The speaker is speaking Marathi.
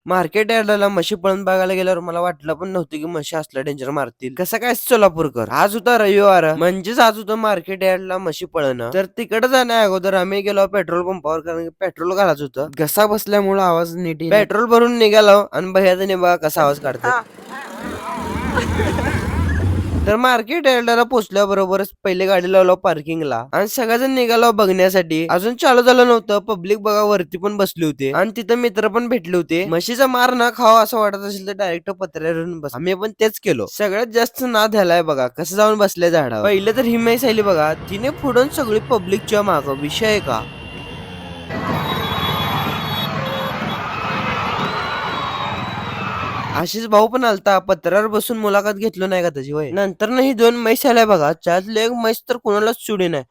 मार्केट यार्डाला म्हशी पळून बघायला गेल्यावर मला वाटलं पण नव्हतं की म्हशी असल्या डेंजर मारतील. कसं काय सोलापूरकर, आज होता रविवार म्हणजेच आज होतं मार्केट यार्डला म्हशी पळणं. तर तिकडे जाण्या अगोदर आम्ही गेलो पेट्रोल पंपावर, कारण पेट्रोल घालायचं होतं. घसा बसल्यामुळे आवाज नीट पेट्रोल भरून निघालो आणि भैयाने बघा कसा आवाज काढतो. तर मार्केट यार्डाला पोहोचल्याबरोबरच पहिले गाडी लावलो पार्किंगला आणि सगळेजण निघालो बघण्यासाठी. अजून चालू झालं नव्हतं, पब्लिक बघा वरती पण बसली होते आणि तिथं मित्र पण भेटले होते. म्हशीचा मार ना खावा असं वाटत असेल तर डायरेक्ट पत्र्यावरून बस. आम्ही पण तेच केलो. सगळ्यात जास्त नाद झालाय बघा कसं जाऊन बसले झाडावर. पहिले तर ही म्हैस आली बघा, तिने पुढून सगळी पब्लिकच्या मागं. विषय का आशिष भाऊ पण आलता, पत्रावर बसून मुलाखत घेतलो नाही का त्याची. वय नंतर ही दोन म्हैस आल्या बघा, त्यातली एक म्हैस तर कोणालाच सोडी नाही.